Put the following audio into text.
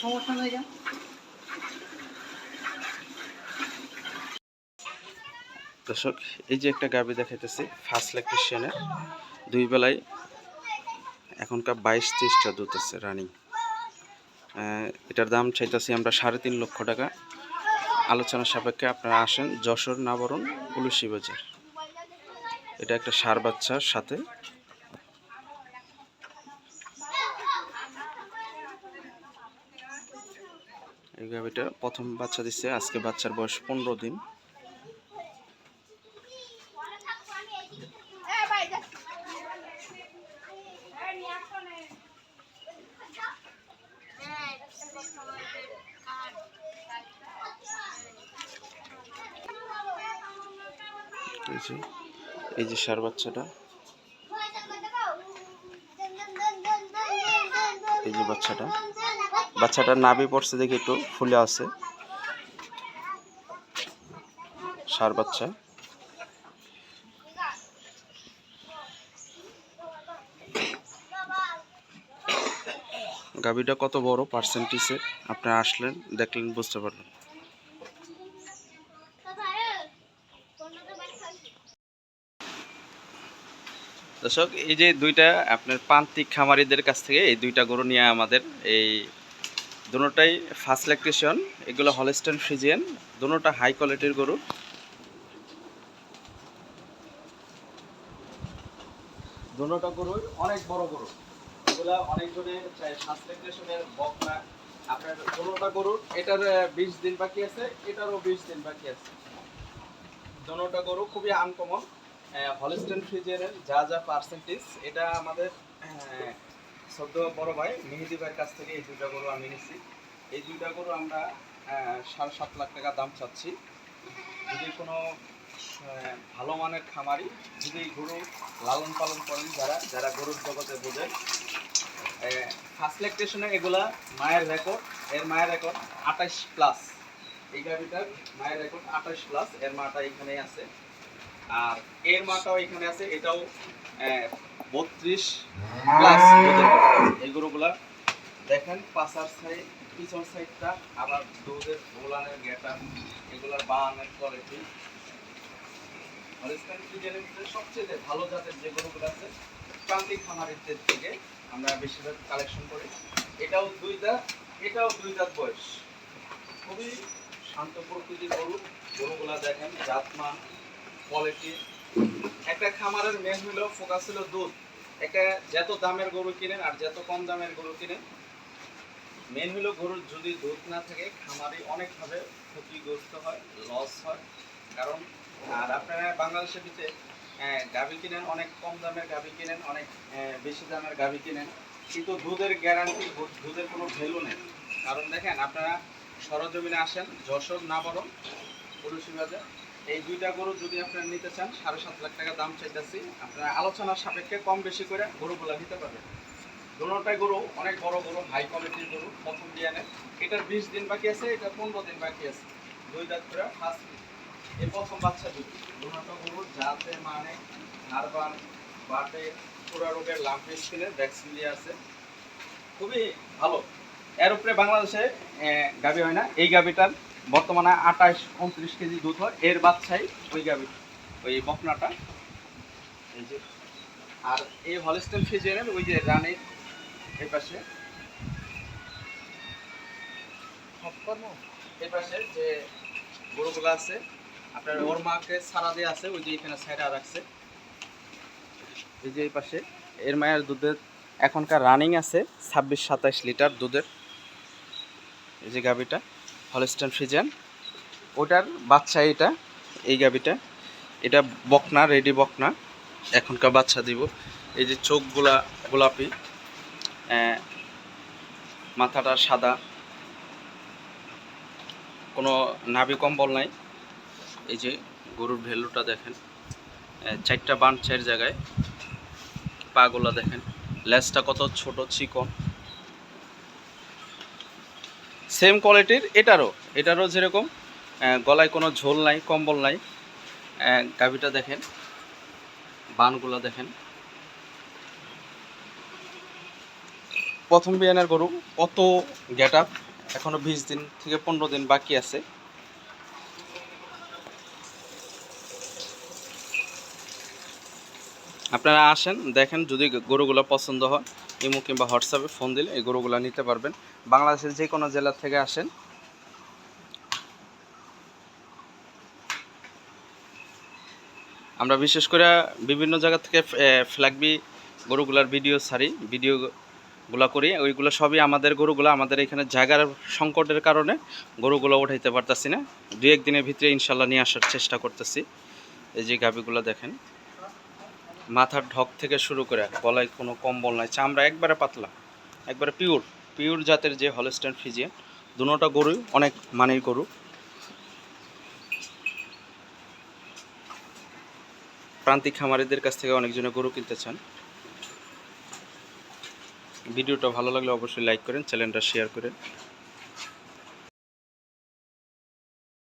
সমস্যা নেই। দর্শক, এই যে একটা গাভী দেখাইতেছি ফার্স্ট ল্যাকটেশনের, 2 বেলায় এখনকার 22-23টা দুধ আছে রানিং। এটার দাম চাইতেছি আমরা 3.5 লক্ষ টাকা। আলোচনার সাপেক্ষে আপনারা আসেন যশোর নাবরণ পুলিশি বাজার। এটা একটা ষাঁড় বাচ্চার সাথে। এই গাভীটা প্রথম বাচ্চা দিচ্ছে, আজকে বাচ্চার বয়স 15 দিন। এই যে ষাঁড় বাচ্চাটা, এই যে বাচ্চাটার নাভি পড়ছে দেখে একটু ফুলে আছে। ষাঁড় বাচ্চা, গাভীটা কত বড় পার্সেন্টেজে আপনারা আসলেন দেখলেন বুঝতে পারবেন। দর্শক, এই যে দুইটা আপনার প্রান্তিক খামারিদের কাছ থেকে এই দুইটা গরু নিয়ে আমাদের এই দুটোটাই ফার্স্ট ল্যাকটেশন। এগুলো হলস্টাইন ফ্রিজিয়ান, দুটোটা হাই কোয়ালিটির গরু। দুটোটা গরু অনেক বড় গরু, এগুলা অনেক জনের ফার্স্ট ল্যাকটেশনের বকনা। আপনার দুটোটা গরুর এটার 20 দিন বাকি আছে, এটারও 20 দিন বাকি আছে। দুটোটা গরু খুবই আনকমন। হলস্টাইন ফ্রিজিয়ানের যা যা পার্সেন্টেজ, এটা আমাদের সদ্য বড় ভাই মেহেদি ভাইয়ের কাছ থেকে এই দুইটা গরু আমি নিয়েছি। এই দুইটা গরু আমরা 7.5 লাখ টাকা দাম চাচ্ছি। যদি কোনো ভালো মানের খামারি যদি গরু লালন পালন করেন, যারা গরুর জগতে বোঝেন, ফার্স্ট ল্যাকটেশনে এগুলা মায়ের রেকর্ড, এর মায়ের রেকর্ড 28+। এই গাভিটার মায়ের রেকর্ড 28+, এর মাটা এখানেই আছে, আর এর মাটাও এখানে আছে, এটাও 32+। এই গরুগুলা দেখেন পাশার সাইড, পিছন সাইডটা, আবার দুধের গোলানের গেটা, এগুলার বানের কোয়ালিটি। হলস্টাইন ফ্রিজিয়ানের সবচেয়ে ভালো জাতের যে গরুগুলো আছে প্রান্তিক খামারিদের থেকে আমরা বেশিরভাগ কালেকশন করি। এটাও দুই দাঁত বয়স, খুবই শান্ত প্রকৃতির গরু। গরুগুলা দেখেন জাতমান, কোয়ালিটি। একটা খামারের মেন হলো ফোকাস হলো দুধ। একটা যত দামের গরু কিনেন আর যত কম দামের গরু কিনেন, মেন হলো গরুর যদি দুধ না থাকে খামারি অনেকভাবে ক্ষতিগ্রস্ত হয়, লস হয়। কারণ আর আপনারা বাংলাদেশের ভিতরে গাভী কিনেন, অনেক কম দামের গাভী কিনেন, অনেক বেশি দামের গাভী কিনেন, কিন্তু দুধের গ্যারান্টি, দুধের কোনো ভ্যালু নেই। কারণ দেখেন, আপনারা সরজমিনে আসেন যশোর নাবরণ পুলিশি বাজার, এই দুইটা গরু যদি আপনারা নিতে চান 7.5 লাখ টাকা দাম চাইতেছি। আপনারা আলোচনার সাপেক্ষে কম বেশি করে গরুগুলা নিতে পারবেন। দুটোটাই গরু অনেক বড় গরু, হাই কোয়ালিটির গরু, প্রথম বিয়ানের। এটার 20 দিন বাকি আছে, এটা 15 দিন বাকি আছে। দুই দাঁত করে ফার্স্ট, এই প্রথম বাচ্চা দুটো। দুটো গরুর জাতে মানে নারবান বাটে পুরা রোগের লাম্পি স্কিনের ভ্যাকসিন দিয়ে আছে, খুবই ভালো। এর উপরে বাংলাদেশে গাভী হয় না। এই গাভীটার বর্তমানে 28-29 কেজি দুধ হয়। এর বাচ্চাই ওই গাভী, ওই বকনাটা। এই যে, আর এই হলস্টাইন ফ্রিজিয়ানের ওই যে রানীর এই পাশে, এই পাশে যে গরুগুলো আছে আপনার, ওর মাকে সারা দিয়ে আছে, ওই যে এখানে সাইডা রাখছে। এই যে এই পাশে এর মায়ের দুধের এখনকার রানিং আছে 26-27 লিটার দুধের। এই যে গাভীটা হলস্টাইন ফ্রিজিয়ান, ওটার বাচ্চা এটা। এই গাভীটা, এটা বকনা, রেডি বকনা, এখনকার বাচ্চা দিব। এই যে চোখগুলা গোলাপি, মাথাটা সাদা, কোনো নাভি কম্বল নাই। এই যে গরুর ভ্যালুটা দেখেন, 4টা বান 4 জায়গায়, পাগুলা দেখেন, লেজটা কত ছোট চিকন, সেম কোয়ালিটির। এটারও যেরকম গলায় কোনো ঝোল নাই, কম্বল নাই। গাভীটা দেখেন, বানগুলা দেখেন, প্রথম বিয়ানের গরু, কত গেট আপ, এখনো 20 দিন থেকে 15 দিন বাকি আছে। আপনারা আসেন, দেখেন, যদি গরুগুলো পছন্দ হয় ইমো কিংবা হোয়াটসঅ্যাপে ফোন দিলে এই গরুগুলো নিতে পারবেন। বাংলাদেশের যে কোনো জেলা থেকে আসেন। আমরা বিশেষ করে বিভিন্ন জায়গা থেকে ফ্ল্যাগবি গরুগুলার ভিডিও ছাড়ি, ভিডিওগুলো করি, ওইগুলো সবই আমাদের গরুগুলো। আমাদের এখানে জায়গার সংকটের কারণে গরুগুলো উঠাইতে পারতেছি না, 2-1 দিনের ভিতরে ইনশাল্লাহ নিয়ে আসার চেষ্টা করতেছি। এই যে গাভিগুলো দেখেন, মাথার ঢক থেকে শুরু করে গলায় কোনো কম্বল নাই, চামড়া একবারে পাতলা, একবারে পিওর জাতের যে হলস্টাইন ফ্রিজিয়ান। দুটোটা গরুই অনেক মানের গরু। প্রান্তিক খামারিদের কাছ থেকে অনেকজনে গরু কিনতে চান। ভিডিওটা ভালো লাগলে অবশ্যই লাইক করেন, চ্যানেলটা শেয়ার করেন।